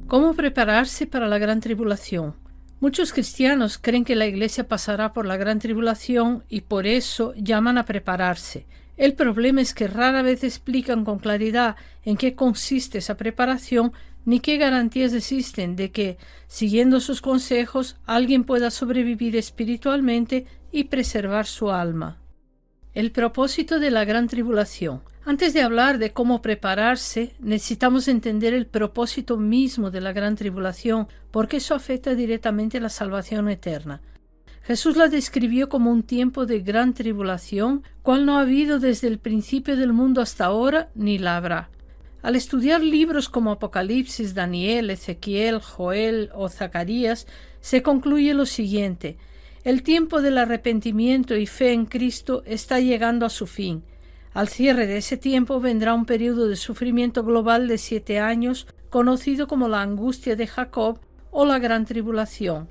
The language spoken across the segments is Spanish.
¿Cómo prepararse para la gran tribulación? Muchos cristianos creen que la iglesia pasará por la gran tribulación y por eso llaman a prepararse. El problema es que rara vez explican con claridad en qué consiste esa preparación ni qué garantías existen de que, siguiendo sus consejos, alguien pueda sobrevivir espiritualmente y preservar su alma. El propósito de la gran tribulación. Antes de hablar de cómo prepararse, necesitamos entender el propósito mismo de la gran tribulación, porque eso afecta directamente a la salvación eterna. Jesús la describió como un tiempo de gran tribulación, cual no ha habido desde el principio del mundo hasta ahora, ni la habrá. Al estudiar libros como Apocalipsis, Daniel, Ezequiel, Joel o Zacarías, se concluye lo siguiente: el tiempo del arrepentimiento y fe en Cristo está llegando a su fin. Al cierre de ese tiempo vendrá un periodo de sufrimiento global de 7 años, conocido como la angustia de Jacob o la gran tribulación.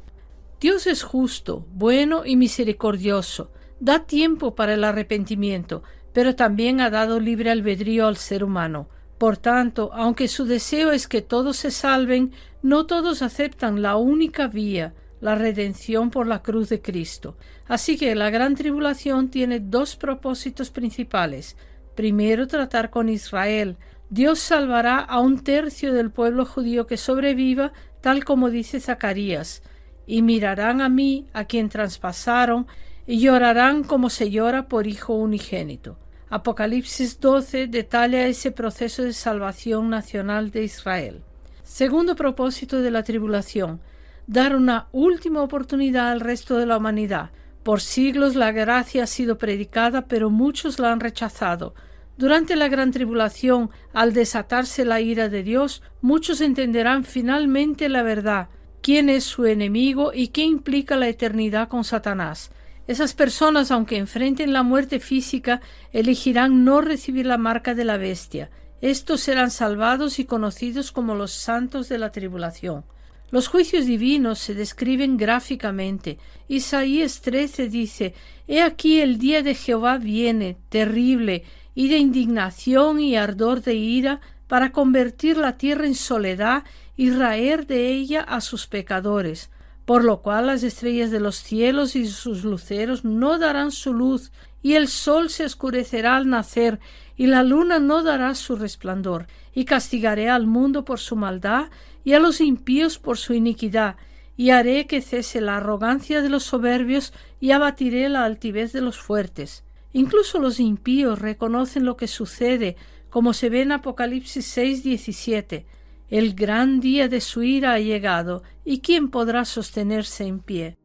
Dios es justo, bueno y misericordioso. Da tiempo para el arrepentimiento, pero también ha dado libre albedrío al ser humano. Por tanto, aunque su deseo es que todos se salven, no todos aceptan la única vía, la redención por la cruz de Cristo. Así que la gran tribulación tiene 2 propósitos principales. Primero, tratar con Israel. Dios salvará a 1/3 del pueblo judío que sobreviva, tal como dice Zacarías. Y mirarán a mí, a quien traspasaron, y llorarán como se llora por hijo unigénito. Apocalipsis 12 detalla ese proceso de salvación nacional de Israel. Segundo propósito de la tribulación: dar una última oportunidad al resto de la humanidad. Por siglos la gracia ha sido predicada, pero muchos la han rechazado. Durante la gran tribulación, al desatarse la ira de Dios, muchos entenderán finalmente la verdad, quién es su enemigo y qué implica la eternidad con Satanás. Esas personas, aunque enfrenten la muerte física, elegirán no recibir la marca de la bestia. Estos serán salvados y conocidos como los santos de la tribulación. Los juicios divinos se describen gráficamente. Isaías 13 dice: «He aquí el día de Jehová viene, terrible, y de indignación y ardor de ira, para convertir la tierra en soledad y raer de ella a sus pecadores. Por lo cual las estrellas de los cielos y sus luceros no darán su luz, y el sol se oscurecerá al nacer, y la luna no dará su resplandor. Y castigaré al mundo por su maldad, y a los impíos por su iniquidad, y haré que cese la arrogancia de los soberbios, y abatiré la altivez de los fuertes». Incluso los impíos reconocen lo que sucede, como se ve en Apocalipsis 6:17. El gran día de su ira ha llegado, ¿y quién podrá sostenerse en pie?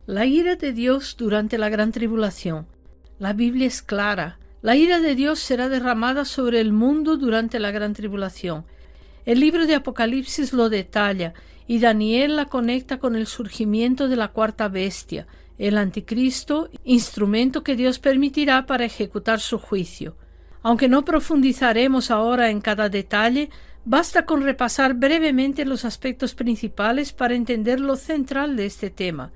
La ira de Dios durante la gran tribulación. La Biblia es clara. La ira de Dios será derramada sobre el mundo durante la gran tribulación. El libro de Apocalipsis lo detalla, y Daniel la conecta con el surgimiento de la 4ª bestia, el anticristo, instrumento que Dios permitirá para ejecutar su juicio. Aunque no profundizaremos ahora en cada detalle, basta con repasar brevemente los aspectos principales para entender lo central de este tema.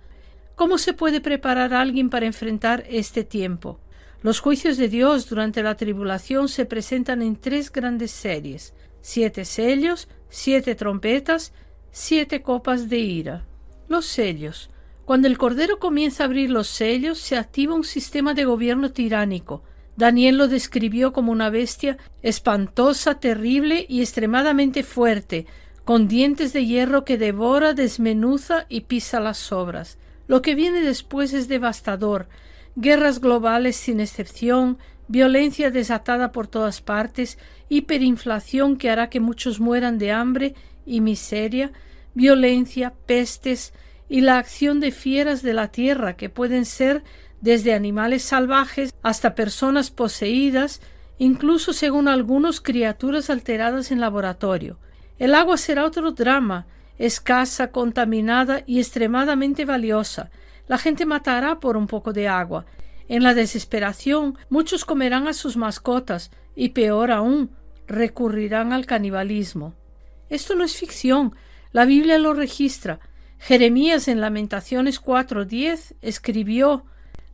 ¿Cómo se puede preparar a alguien para enfrentar este tiempo? Los juicios de Dios durante la tribulación se presentan en 3 grandes series: 7 sellos, 7 trompetas, 7 copas de ira. Los sellos. Cuando el Cordero comienza a abrir los sellos, se activa un sistema de gobierno tiránico. Daniel lo describió como una bestia espantosa, terrible y extremadamente fuerte, con dientes de hierro que devora, desmenuza y pisa las sobras. Lo que viene después es devastador: guerras globales sin excepción, violencia desatada por todas partes, hiperinflación que hará que muchos mueran de hambre y miseria, violencia, pestes y la acción de fieras de la tierra, que pueden ser desde animales salvajes hasta personas poseídas, incluso, según algunos, criaturas alteradas en laboratorio. El agua será otro drama: escasa, contaminada y extremadamente valiosa. La gente matará por un poco de agua. En la desesperación, muchos comerán a sus mascotas y, peor aún, recurrirán al canibalismo. Esto no es ficción, la Biblia lo registra. Jeremías en Lamentaciones 4:10 escribió: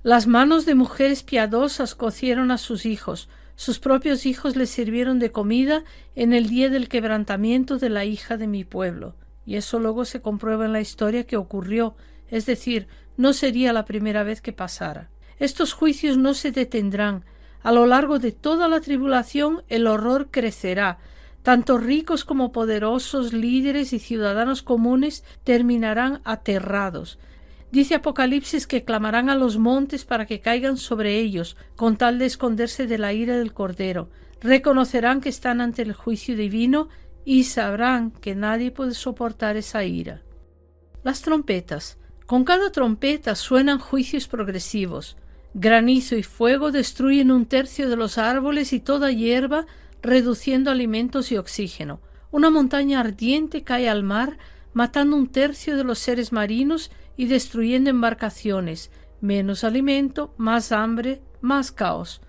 «Las manos de mujeres piadosas cocieron a sus hijos, Sus propios hijos le sirvieron de comida en el día del quebrantamiento de la hija de mi pueblo. Y eso luego se comprueba en la historia que ocurrió, es decir, no sería la primera vez que pasara. Estos juicios no se detendrán. A lo largo de toda la tribulación el horror crecerá. Tanto ricos como poderosos, líderes y ciudadanos comunes terminarán aterrados. Dice Apocalipsis que clamarán a los montes para que caigan sobre ellos, con tal de esconderse de la ira del Cordero. Reconocerán que están ante el juicio divino y sabrán que nadie puede soportar esa ira. Las trompetas. Con cada trompeta suenan juicios progresivos. Granizo y fuego destruyen 1/3 de los árboles y toda hierba, reduciendo alimentos y oxígeno. Una montaña ardiente cae al mar, matando 1/3 de los seres marinos y destruyendo embarcaciones. Menos alimento, más hambre, más caos.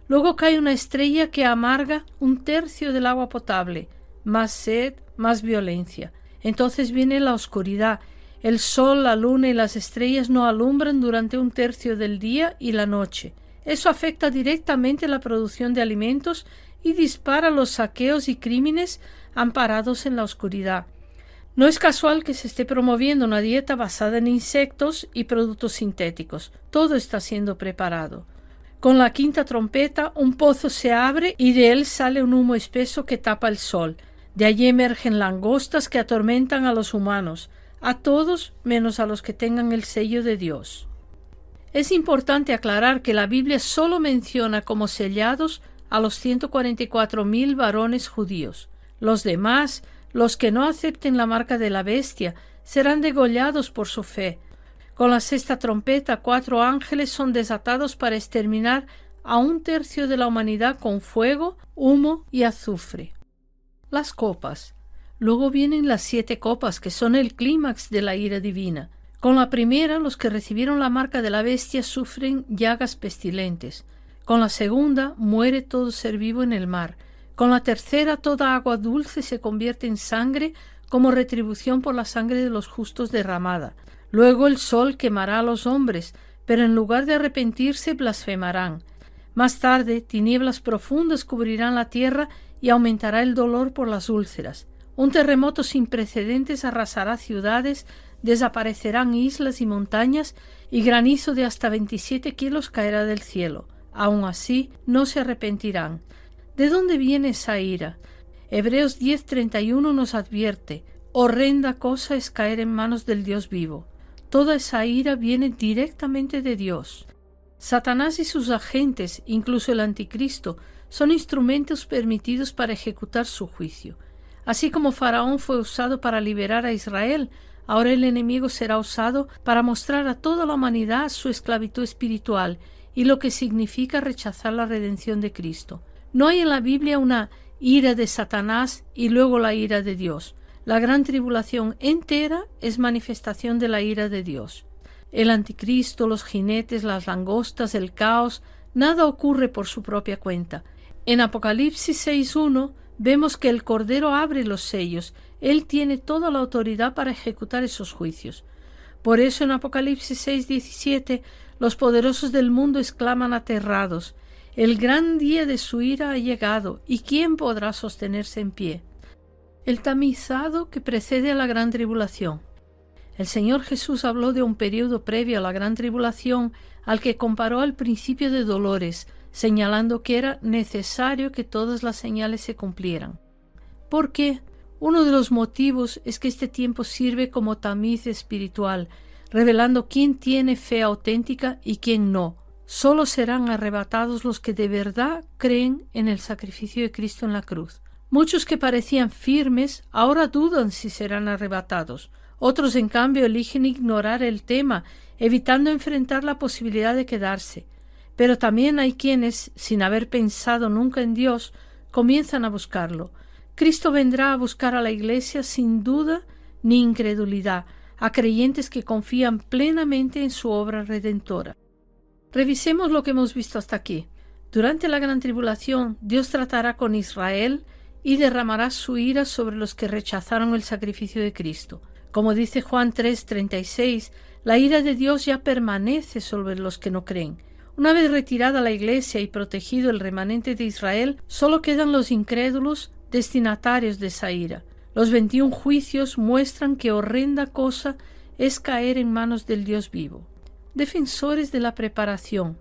Luego cae una estrella que amarga 1/3 del agua potable. Más sed, más violencia. Entonces viene la oscuridad. El sol, la luna y las estrellas no alumbran durante 1/3 del día y la noche. Eso afecta directamente la producción de alimentos y dispara los saqueos y crímenes amparados en la oscuridad. No es casual que se esté promoviendo una dieta basada en insectos y productos sintéticos. Todo está siendo preparado. Con la quinta trompeta, un pozo se abre y de él sale un humo espeso que tapa el sol. De allí emergen langostas que atormentan a los humanos, a todos menos a los que tengan el sello de Dios. Es importante aclarar que la Biblia solo menciona como sellados a los 144.000 varones judíos. Los demás, los que no acepten la marca de la bestia, serán degollados por su fe. Con la sexta trompeta, 4 ángeles son desatados para exterminar a 1/3 de la humanidad con fuego, humo y azufre. Las copas. Luego vienen las 7 copas, que son el clímax de la ira divina. Con la primera, los que recibieron la marca de la bestia sufren llagas pestilentes. Con la segunda, muere todo ser vivo en el mar. Con la tercera, toda agua dulce se convierte en sangre como retribución por la sangre de los justos derramada. Luego el sol quemará a los hombres, pero en lugar de arrepentirse blasfemarán. Más tarde, tinieblas profundas cubrirán la tierra y aumentará el dolor por las úlceras. Un terremoto sin precedentes arrasará ciudades, desaparecerán islas y montañas, y granizo de hasta 27 kilos caerá del cielo. Aun así, no se arrepentirán. ¿De dónde viene esa ira? Hebreos 10:31 nos advierte: horrenda cosa es caer en manos del Dios vivo. Toda esa ira viene directamente de Dios. Satanás y sus agentes, incluso el anticristo, son instrumentos permitidos para ejecutar su juicio. Así como Faraón fue usado para liberar a Israel, ahora el enemigo será usado para mostrar a toda la humanidad su esclavitud espiritual y lo que significa rechazar la redención de Cristo. No hay en la Biblia una ira de Satanás y luego la ira de Dios. La gran tribulación entera es manifestación de la ira de Dios. El anticristo, los jinetes, las langostas, el caos, nada ocurre por su propia cuenta. En Apocalipsis 6:1 vemos que el Cordero abre los sellos. Él tiene toda la autoridad para ejecutar esos juicios. Por eso en Apocalipsis 6:17 los poderosos del mundo exclaman aterrados: el gran día de su ira ha llegado, ¿y quién podrá sostenerse en pie? El tamizado que precede a la gran tribulación. El Señor Jesús habló de un periodo previo a la gran tribulación al que comparó al principio de dolores, señalando que era necesario que todas las señales se cumplieran. ¿Por qué? Uno de los motivos es que este tiempo sirve como tamiz espiritual, revelando quién tiene fe auténtica y quién no. Solo serán arrebatados los que de verdad creen en el sacrificio de Cristo en la cruz. Muchos que parecían firmes ahora dudan si serán arrebatados. Otros, en cambio, eligen ignorar el tema, evitando enfrentar la posibilidad de quedarse. Pero también hay quienes, sin haber pensado nunca en Dios, comienzan a buscarlo. Cristo vendrá a buscar a la Iglesia sin duda ni incredulidad, a creyentes que confían plenamente en su obra redentora. Revisemos lo que hemos visto hasta aquí. Durante la gran tribulación, Dios tratará con Israel y derramará su ira sobre los que rechazaron el sacrificio de Cristo. Como dice Juan 3:36, la ira de Dios ya permanece sobre los que no creen. Una vez retirada la Iglesia y protegido el remanente de Israel, solo quedan los incrédulos destinatarios de esa ira. Los 21 juicios muestran qué horrenda cosa es caer en manos del Dios vivo. Defensores de la preparación.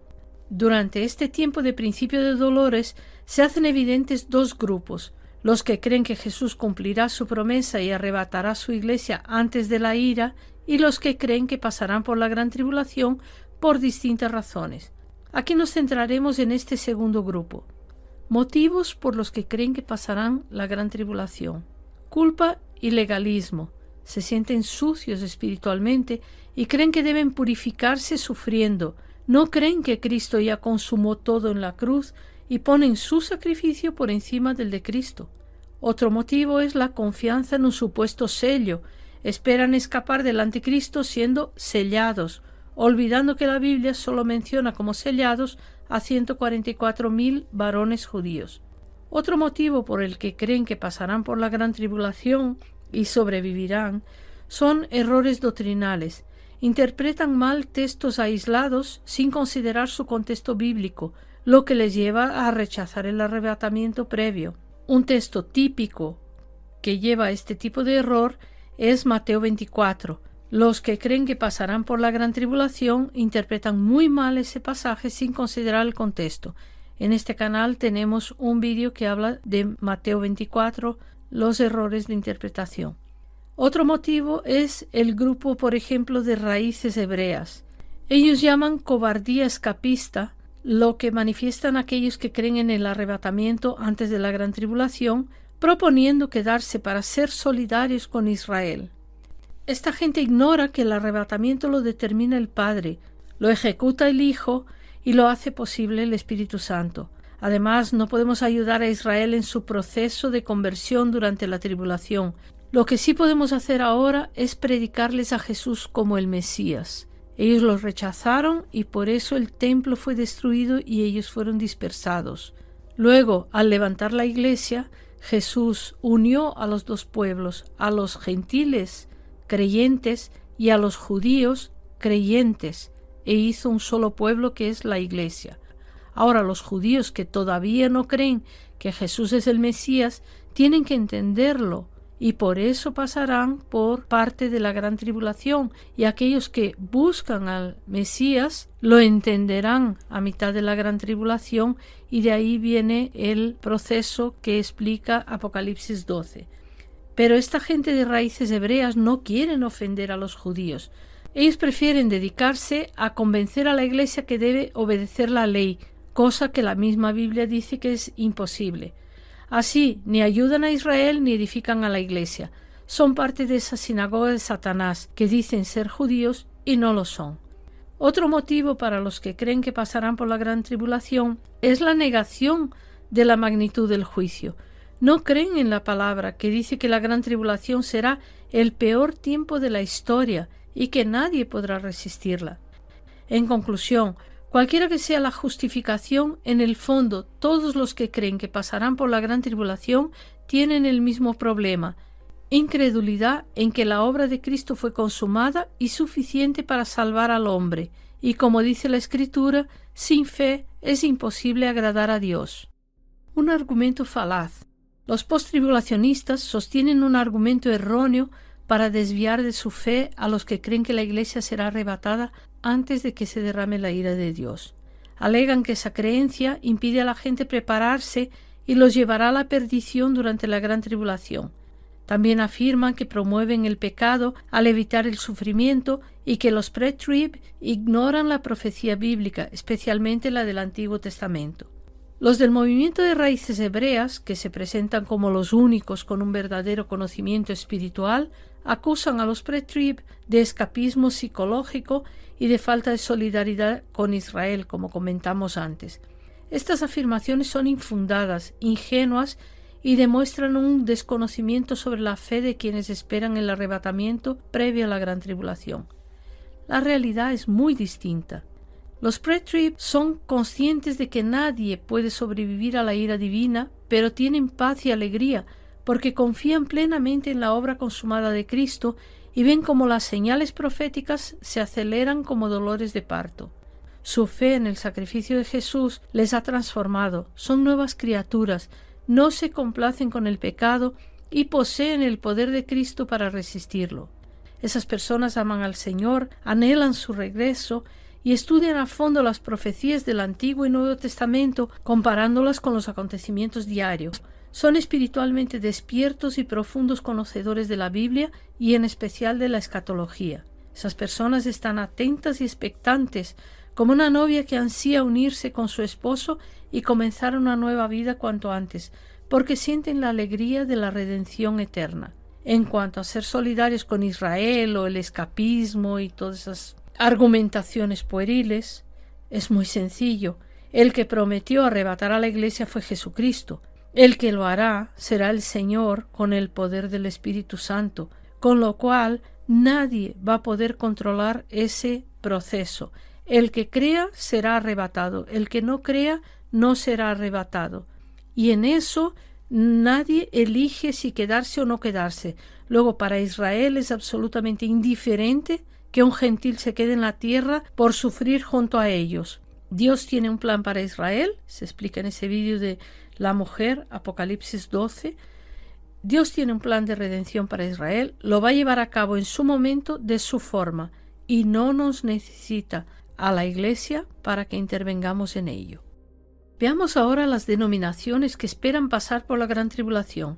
Durante este tiempo de principio de dolores se hacen evidentes dos grupos: los que creen que Jesús cumplirá su promesa y arrebatará su iglesia antes de la ira, y los que creen que pasarán por la gran tribulación por distintas razones. Aquí nos centraremos en este segundo grupo. Motivos por los que creen que pasarán la gran tribulación. Culpa y legalismo. Se sienten sucios espiritualmente y creen que deben purificarse sufriendo. No creen que Cristo ya consumó todo en la cruz y ponen su sacrificio por encima del de Cristo. Otro motivo es la confianza en un supuesto sello. Esperan escapar del anticristo siendo sellados, olvidando que la Biblia solo menciona como sellados a 144.000 varones judíos. Otro motivo por el que creen que pasarán por la gran tribulación y sobrevivirán son errores doctrinales. Interpretan mal textos aislados sin considerar su contexto bíblico, lo que les lleva a rechazar el arrebatamiento previo. Un texto típico que lleva a este tipo de error es Mateo 24. Los que creen que pasarán por la gran tribulación interpretan muy mal ese pasaje sin considerar el contexto. En este canal tenemos un vídeo que habla de Mateo 24, los errores de interpretación. Otro motivo es el grupo, por ejemplo, de raíces hebreas. Ellos llaman cobardía escapista lo que manifiestan aquellos que creen en el arrebatamiento antes de la gran tribulación, proponiendo quedarse para ser solidarios con Israel. Esta gente ignora que el arrebatamiento lo determina el Padre, lo ejecuta el Hijo y lo hace posible el Espíritu Santo. Además, no podemos ayudar a Israel en su proceso de conversión durante la tribulación. Lo que sí podemos hacer ahora es predicarles a Jesús como el Mesías. Ellos lo rechazaron y por eso el templo fue destruido y ellos fueron dispersados. Luego, al levantar la iglesia, Jesús unió a los dos pueblos, a los gentiles creyentes y a los judíos creyentes, e hizo un solo pueblo que es la iglesia. Ahora los judíos que todavía no creen que Jesús es el Mesías tienen que entenderlo y por eso pasarán por parte de la gran tribulación, y aquellos que buscan al Mesías lo entenderán a mitad de la gran tribulación, y de ahí viene el proceso que explica Apocalipsis 12. Pero esta gente de raíces hebreas no quieren ofender a los judíos. Ellos prefieren dedicarse a convencer a la iglesia que debe obedecer la ley, cosa que la misma Biblia dice que es imposible. Así, ni ayudan a Israel ni edifican a la iglesia. Son parte de esa sinagoga de Satanás, que dicen ser judíos y no lo son. Otro motivo para los que creen que pasarán por la gran tribulación es la negación de la magnitud del juicio. No creen en la palabra que dice que la gran tribulación será el peor tiempo de la historia y que nadie podrá resistirla. En conclusión, cualquiera que sea la justificación, en el fondo todos los que creen que pasarán por la gran tribulación tienen el mismo problema: incredulidad en que la obra de Cristo fue consumada y suficiente para salvar al hombre, y como dice la Escritura, sin fe es imposible agradar a Dios. Un argumento falaz. Los postribulacionistas sostienen un argumento erróneo para desviar de su fe a los que creen que la iglesia será arrebatada antes de que se derrame la ira de Dios. Alegan que esa creencia impide a la gente prepararse y los llevará a la perdición durante la gran tribulación. También afirman que promueven el pecado al evitar el sufrimiento y que los pre-trib ignoran la profecía bíblica, especialmente la del Antiguo Testamento. Los del movimiento de raíces hebreas, que se presentan como los únicos con un verdadero conocimiento espiritual, acusan a los pre-trib de escapismo psicológico y de falta de solidaridad con Israel, como comentamos antes. Estas afirmaciones son infundadas, ingenuas y demuestran un desconocimiento sobre la fe de quienes esperan el arrebatamiento previo a la gran tribulación. La realidad es muy distinta. Los pre-trib son conscientes de que nadie puede sobrevivir a la ira divina, pero tienen paz y alegría porque confían plenamente en la obra consumada de Cristo y ven cómo las señales proféticas se aceleran como dolores de parto. Su fe en el sacrificio de Jesús les ha transformado, son nuevas criaturas, no se complacen con el pecado y poseen el poder de Cristo para resistirlo. Esas personas aman al Señor, anhelan su regreso y estudian a fondo las profecías del Antiguo y Nuevo Testamento comparándolas con los acontecimientos diarios. Son espiritualmente despiertos y profundos conocedores de la Biblia y en especial de la escatología. Esas personas están atentas y expectantes, como una novia que ansía unirse con su esposo y comenzar una nueva vida cuanto antes, porque sienten la alegría de la redención eterna. En cuanto a ser solidarios con Israel o el escapismo y todas esas argumentaciones pueriles, es muy sencillo. El que prometió arrebatar a la Iglesia fue Jesucristo. El que lo hará será el Señor con el poder del Espíritu Santo, con lo cual nadie va a poder controlar ese proceso. El que crea será arrebatado, el que no crea no será arrebatado. Y en eso nadie elige si quedarse o no quedarse. Luego, para Israel es absolutamente indiferente que un gentil se quede en la tierra por sufrir junto a ellos. Dios tiene un plan para Israel, se explica en ese vídeo de la mujer, Apocalipsis 12. Dios tiene un plan de redención para Israel, lo va a llevar a cabo en su momento, de su forma, y no nos necesita a la Iglesia para que intervengamos en ello. Veamos ahora las denominaciones que esperan pasar por la gran tribulación.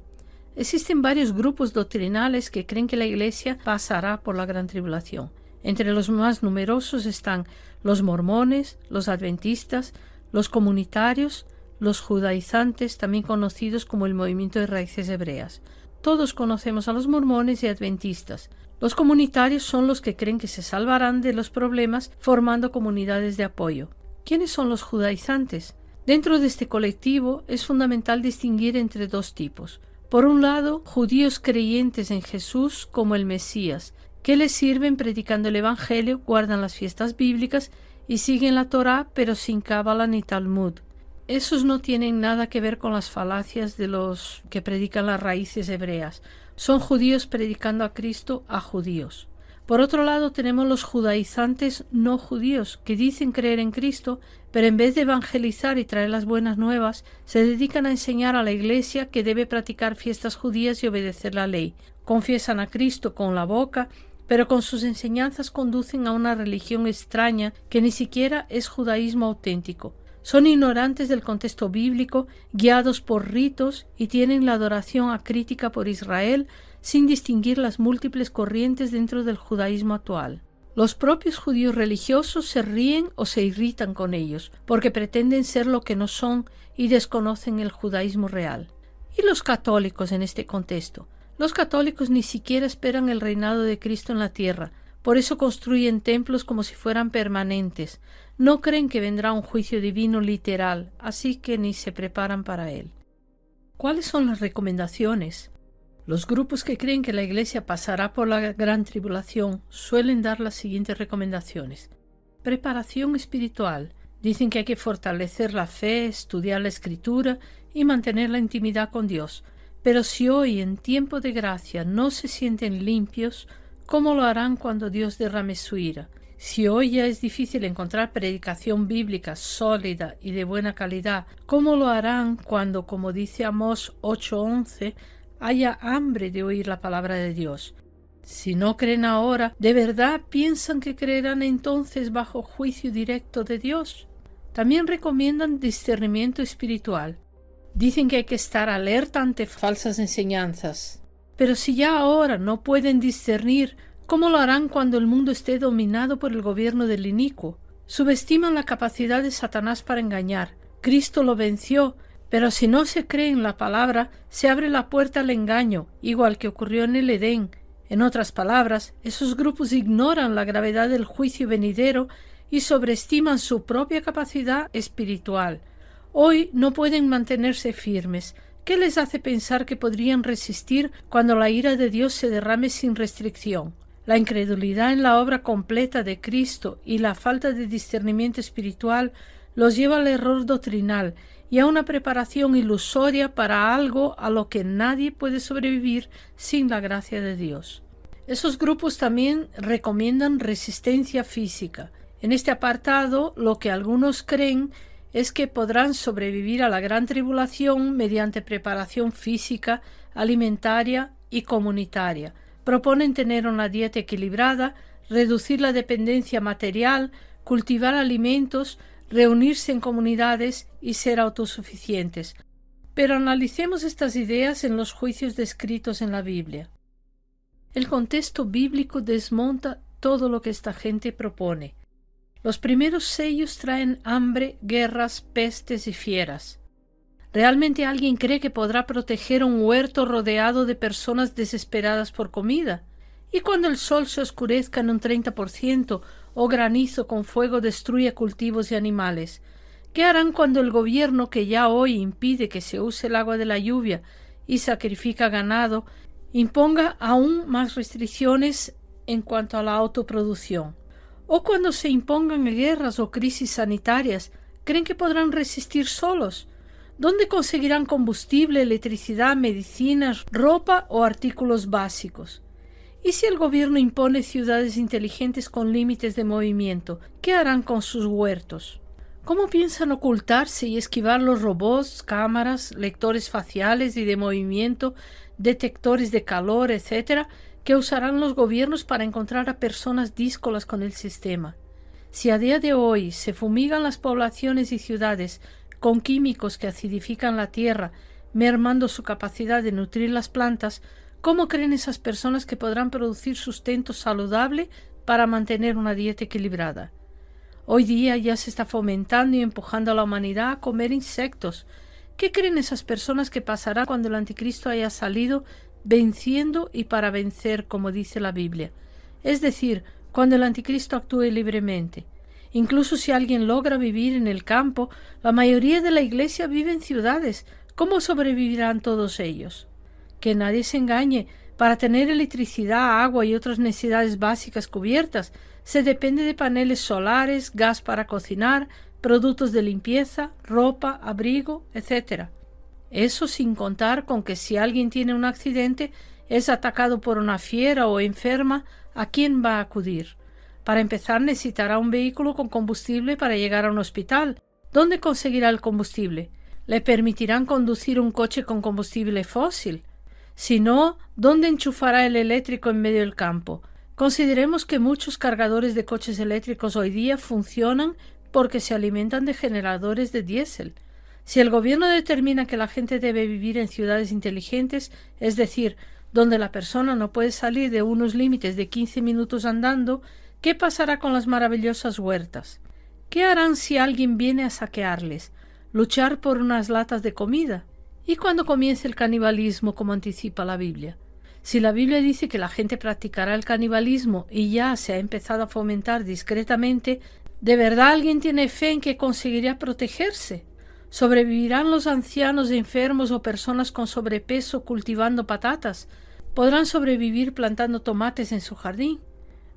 Existen varios grupos doctrinales que creen que la Iglesia pasará por la gran tribulación. Entre los más numerosos están los mormones, los adventistas, los comunitarios, los judaizantes, también conocidos como el movimiento de raíces hebreas. Todos conocemos a los mormones y adventistas. Los comunitarios son los que creen que se salvarán de los problemas formando comunidades de apoyo. ¿Quiénes son los judaizantes? Dentro de este colectivo es fundamental distinguir entre dos tipos. Por un lado, judíos creyentes en Jesús como el Mesías, que les sirven predicando el Evangelio, guardan las fiestas bíblicas y siguen la Torá, pero sin cábala ni Talmud. Esos no tienen nada que ver con las falacias de los que predican las raíces hebreas. Son judíos predicando a Cristo a judíos. Por otro lado, tenemos los judaizantes no judíos, que dicen creer en Cristo, pero en vez de evangelizar y traer las buenas nuevas, se dedican a enseñar a la Iglesia que debe practicar fiestas judías y obedecer la ley. Confiesan a Cristo con la boca, pero con sus enseñanzas conducen a una religión extraña que ni siquiera es judaísmo auténtico. Son ignorantes del contexto bíblico, guiados por ritos y tienen la adoración acrítica por Israel sin distinguir las múltiples corrientes dentro del judaísmo actual. Los propios judíos religiosos se ríen o se irritan con ellos, porque pretenden ser lo que no son y desconocen el judaísmo real. ¿Y los católicos en este contexto? Los católicos ni siquiera esperan el reinado de Cristo en la tierra, por eso construyen templos como si fueran permanentes. No creen que vendrá un juicio divino literal, así que ni se preparan para él. ¿Cuáles son las recomendaciones? Los grupos que creen que la Iglesia pasará por la gran tribulación suelen dar las siguientes recomendaciones. Preparación espiritual. Dicen que hay que fortalecer la fe, estudiar la Escritura y mantener la intimidad con Dios. Pero si hoy, en tiempo de gracia, no se sienten limpios, ¿cómo lo harán cuando Dios derrame su ira? Si hoy ya es difícil encontrar predicación bíblica sólida y de buena calidad, ¿cómo lo harán cuando, como dice Amós 8:11, haya hambre de oír la palabra de Dios? Si no creen ahora, ¿de verdad piensan que creerán entonces bajo juicio directo de Dios? También recomiendan discernimiento espiritual. Dicen que hay que estar alerta ante falsas enseñanzas. Pero si ya ahora no pueden discernir, ¿cómo lo harán cuando el mundo esté dominado por el gobierno del inicuo? Subestiman la capacidad de Satanás para engañar. Cristo lo venció, pero si no se cree en la palabra, se abre la puerta al engaño, igual que ocurrió en el Edén. En otras palabras, esos grupos ignoran la gravedad del juicio venidero y sobreestiman su propia capacidad espiritual. Hoy no pueden mantenerse firmes. ¿Qué les hace pensar que podrían resistir cuando la ira de Dios se derrame sin restricción? La incredulidad en la obra completa de Cristo y la falta de discernimiento espiritual los lleva al error doctrinal y a una preparación ilusoria para algo a lo que nadie puede sobrevivir sin la gracia de Dios. Esos grupos también recomiendan resistencia física. En este apartado, lo que algunos creen es que podrán sobrevivir a la gran tribulación mediante preparación física, alimentaria y comunitaria. Proponen tener una dieta equilibrada, reducir la dependencia material, cultivar alimentos, reunirse en comunidades y ser autosuficientes. Pero analicemos estas ideas en los juicios descritos en la Biblia. El contexto bíblico desmonta todo lo que esta gente propone. Los primeros sellos traen hambre, guerras, pestes y fieras. ¿Realmente alguien cree que podrá proteger un huerto rodeado de personas desesperadas por comida? ¿Y cuando el sol se oscurezca en un 30% o granizo con fuego destruya cultivos y animales? ¿Qué harán cuando el gobierno, que ya hoy impide que se use el agua de la lluvia y sacrifica ganado, imponga aún más restricciones en cuanto a la autoproducción? ¿O cuando se impongan guerras o crisis sanitarias, creen que podrán resistir solos? ¿Dónde conseguirán combustible, electricidad, medicinas, ropa o artículos básicos? ¿Y si el gobierno impone ciudades inteligentes con límites de movimiento? ¿Qué harán con sus huertos? ¿Cómo piensan ocultarse y esquivar los robots, cámaras, lectores faciales y de movimiento, detectores de calor, etcétera, que usarán los gobiernos para encontrar a personas díscolas con el sistema? Si a día de hoy se fumigan las poblaciones y ciudades con químicos que acidifican la tierra, mermando su capacidad de nutrir las plantas, ¿cómo creen esas personas que podrán producir sustento saludable para mantener una dieta equilibrada? Hoy día ya se está fomentando y empujando a la humanidad a comer insectos. ¿Qué creen esas personas que pasará cuando el anticristo haya salido venciendo y para vencer, como dice la Biblia? Es decir, cuando el anticristo actúe libremente. Incluso si alguien logra vivir en el campo, la mayoría de la iglesia vive en ciudades. ¿Cómo sobrevivirán todos ellos? Que nadie se engañe. Para tener electricidad, agua y otras necesidades básicas cubiertas, se depende de paneles solares, gas para cocinar, productos de limpieza, ropa, abrigo, etc. Eso sin contar con que si alguien tiene un accidente, es atacado por una fiera o enferma, ¿a quién va a acudir? Para empezar, necesitará un vehículo con combustible para llegar a un hospital. ¿Dónde conseguirá el combustible? ¿Le permitirán conducir un coche con combustible fósil? Si no, ¿dónde enchufará el eléctrico en medio del campo? Consideremos que muchos cargadores de coches eléctricos hoy día funcionan porque se alimentan de generadores de diésel. Si el gobierno determina que la gente debe vivir en ciudades inteligentes, es decir, donde la persona no puede salir de unos límites de 15 minutos andando, ¿qué pasará con las maravillosas huertas? ¿Qué harán si alguien viene a saquearles? ¿Luchar por unas latas de comida? ¿Y cuándo comience el canibalismo, como anticipa la Biblia? Si la Biblia dice que la gente practicará el canibalismo y ya se ha empezado a fomentar discretamente, ¿de verdad alguien tiene fe en que conseguirá protegerse? ¿Sobrevivirán los ancianos enfermos o personas con sobrepeso cultivando patatas? ¿Podrán sobrevivir plantando tomates en su jardín?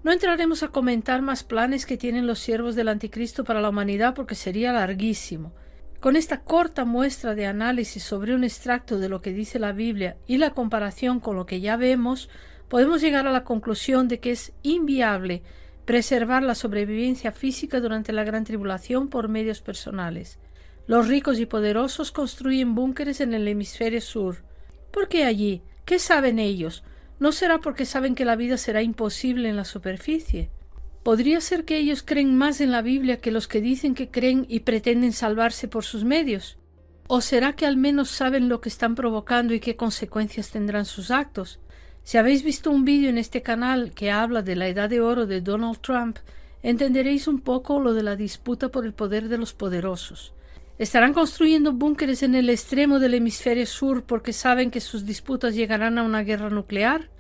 No entraremos a comentar más planes que tienen los siervos del anticristo para la humanidad porque sería larguísimo. Con esta corta muestra de análisis sobre un extracto de lo que dice la Biblia y la comparación con lo que ya vemos, podemos llegar a la conclusión de que es inviable preservar la sobrevivencia física durante la gran tribulación por medios personales. Los ricos y poderosos construyen búnkeres en el hemisferio sur. ¿Por qué allí? ¿Qué saben ellos? ¿No será porque saben que la vida será imposible en la superficie? ¿Podría ser que ellos creen más en la Biblia que los que dicen que creen y pretenden salvarse por sus medios? ¿O será que al menos saben lo que están provocando y qué consecuencias tendrán sus actos? Si habéis visto un vídeo en este canal que habla de la edad de oro de Donald Trump, entenderéis un poco lo de la disputa por el poder de los poderosos. ¿Estarán construyendo búnkeres en el extremo del hemisferio sur porque saben que sus disputas llegarán a una guerra nuclear?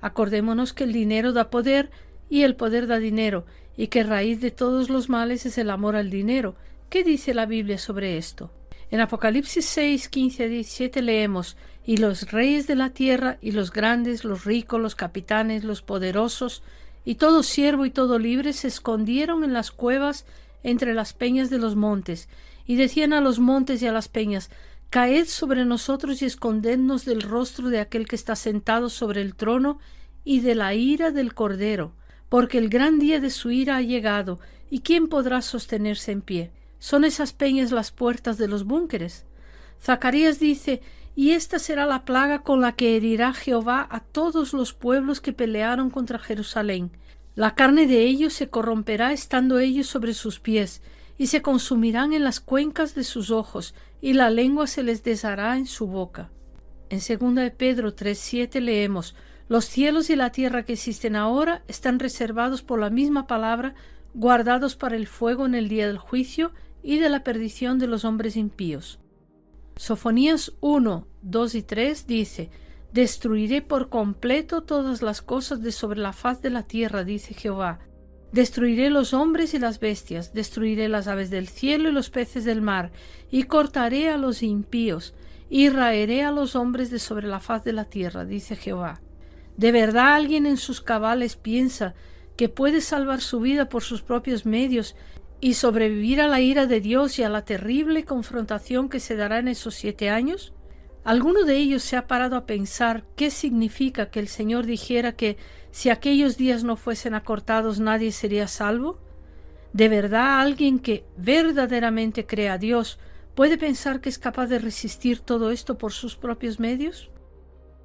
Acordémonos que el dinero da poder y el poder da dinero, y que raíz de todos los males es el amor al dinero. ¿Qué dice la Biblia sobre esto? En Apocalipsis 6, 15 a 17 leemos: «Y los reyes de la tierra, y los grandes, los ricos, los capitanes, los poderosos, y todo siervo y todo libre se escondieron en las cuevas entre las peñas de los montes, y decían a los montes y a las peñas: Caed sobre nosotros y escondednos del rostro de aquel que está sentado sobre el trono y de la ira del Cordero, porque el gran día de su ira ha llegado, ¿y quién podrá sostenerse en pie? ¿Son esas peñas las puertas de los búnkeres? Zacarías dice: y esta será la plaga con la que herirá Jehová a todos los pueblos que pelearon contra Jerusalén. La carne de ellos se corromperá estando ellos sobre sus pies, y se consumirán en las cuencas de sus ojos, y la lengua se les deshará en su boca. En 2 de Pedro 3:7 leemos: los cielos y la tierra que existen ahora están reservados por la misma palabra, guardados para el fuego en el día del juicio y de la perdición de los hombres impíos. Sofonías 1, 2 y 3 dice: destruiré por completo todas las cosas de sobre la faz de la tierra, dice Jehová. Destruiré los hombres y las bestias, destruiré las aves del cielo y los peces del mar, y cortaré a los impíos, y raeré a los hombres de sobre la faz de la tierra, dice Jehová. ¿De verdad alguien en sus cabales piensa que puede salvar su vida por sus propios medios y sobrevivir a la ira de Dios y a la terrible confrontación que se dará en esos 7 años? ¿Alguno de ellos se ha parado a pensar qué significa que el Señor dijera que si aquellos días no fuesen acortados nadie sería salvo? ¿De verdad alguien que verdaderamente cree a Dios puede pensar que es capaz de resistir todo esto por sus propios medios?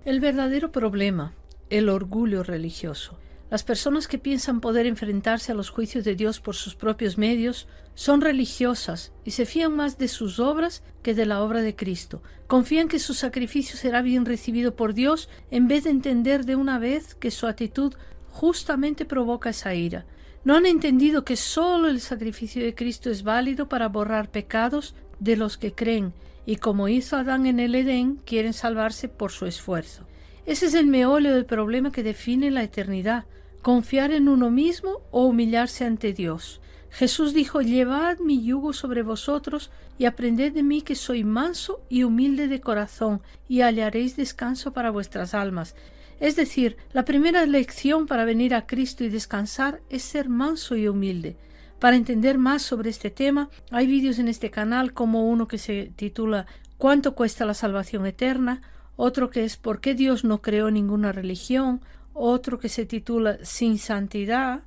El verdadero problema, el orgullo religioso. Las personas que piensan poder enfrentarse a los juicios de Dios por sus propios medios son religiosas y se fían más de sus obras que de la obra de Cristo. Confían que su sacrificio será bien recibido por Dios en vez de entender de una vez que su actitud justamente provoca esa ira. No han entendido que solo el sacrificio de Cristo es válido para borrar pecados de los que creen y, como hizo Adán en el Edén, quieren salvarse por su esfuerzo. Ese es el meollo del problema que define la eternidad: confiar en uno mismo o humillarse ante Dios. Jesús dijo: llevad mi yugo sobre vosotros y aprended de mí, que soy manso y humilde de corazón, y hallaréis descanso para vuestras almas. Es decir, la primera lección para venir a Cristo y descansar es ser manso y humilde. Para entender más sobre este tema, hay vídeos en este canal, como uno que se titula ¿Cuánto cuesta la salvación eterna?, otro que es ¿por qué Dios no creó ninguna religión?, otro que se titula Sin santidad.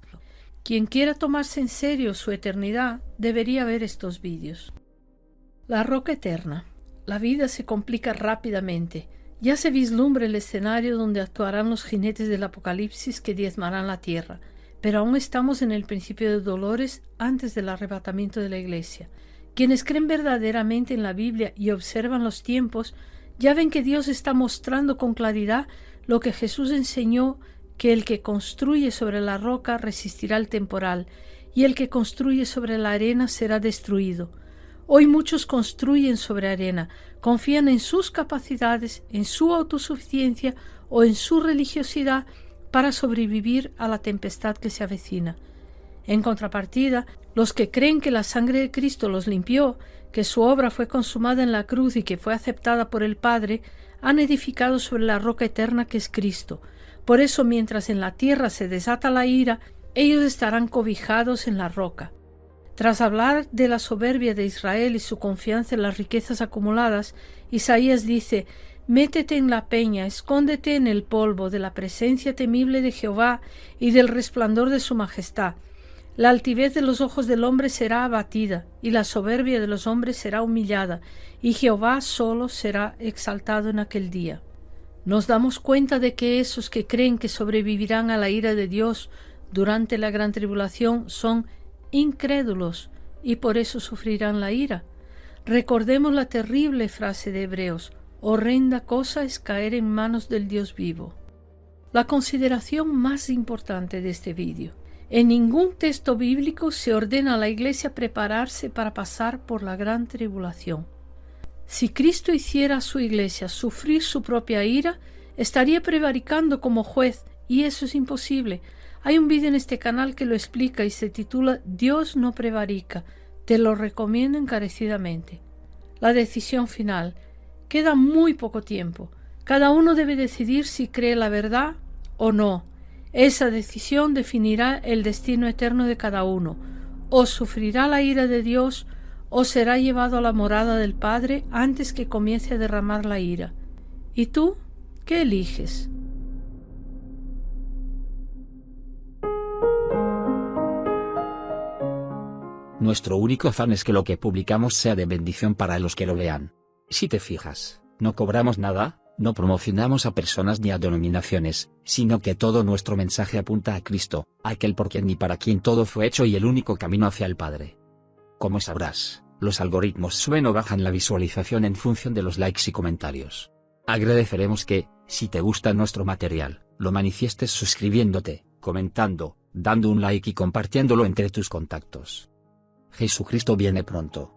Quien quiera tomarse en serio su eternidad debería ver estos vídeos. La roca eterna. La vida se complica rápidamente. Ya se vislumbra el escenario donde actuarán los jinetes del Apocalipsis que diezmarán la tierra, pero aún estamos en el principio de dolores antes del arrebatamiento de la Iglesia. Quienes creen verdaderamente en la Biblia y observan los tiempos ya ven que Dios está mostrando con claridad lo que Jesús enseñó, que el que construye sobre la roca resistirá el temporal, y el que construye sobre la arena será destruido. Hoy muchos construyen sobre arena, confían en sus capacidades, en su autosuficiencia o en su religiosidad para sobrevivir a la tempestad que se avecina. En contrapartida, los que creen que la sangre de Cristo los limpió, que su obra fue consumada en la cruz y que fue aceptada por el Padre, han edificado sobre la roca eterna que es Cristo. Por eso, mientras en la tierra se desata la ira, ellos estarán cobijados en la roca. Tras hablar de la soberbia de Israel y su confianza en las riquezas acumuladas, Isaías dice: métete en la peña, escóndete en el polvo de la presencia temible de Jehová y del resplandor de su majestad. La altivez de los ojos del hombre será abatida, y la soberbia de los hombres será humillada, y Jehová solo será exaltado en aquel día. Nos damos cuenta de que esos que creen que sobrevivirán a la ira de Dios durante la gran tribulación son incrédulos, y por eso sufrirán la ira. Recordemos la terrible frase de Hebreos: horrenda cosa es caer en manos del Dios vivo. La consideración más importante de este vídeo: en ningún texto bíblico se ordena a la Iglesia prepararse para pasar por la gran tribulación. Si Cristo hiciera a su Iglesia sufrir su propia ira, estaría prevaricando como juez, y eso es imposible. Hay un vídeo en este canal que lo explica y se titula Dios no prevarica. Te lo recomiendo encarecidamente. La decisión final. Queda muy poco tiempo. Cada uno debe decidir si cree la verdad o no. Esa decisión definirá el destino eterno de cada uno. O sufrirá la ira de Dios, o será llevado a la morada del Padre antes que comience a derramar la ira. ¿Y tú? ¿Qué eliges? Nuestro único afán es que lo que publicamos sea de bendición para los que lo vean. Si te fijas, no cobramos nada, no promocionamos a personas ni a denominaciones, sino que todo nuestro mensaje apunta a Cristo, aquel por quien y para quien todo fue hecho y el único camino hacia el Padre. Como sabrás, los algoritmos suben o bajan la visualización en función de los likes y comentarios. Agradeceremos que, si te gusta nuestro material, lo manifiestes suscribiéndote, comentando, dando un like y compartiéndolo entre tus contactos. Jesucristo viene pronto.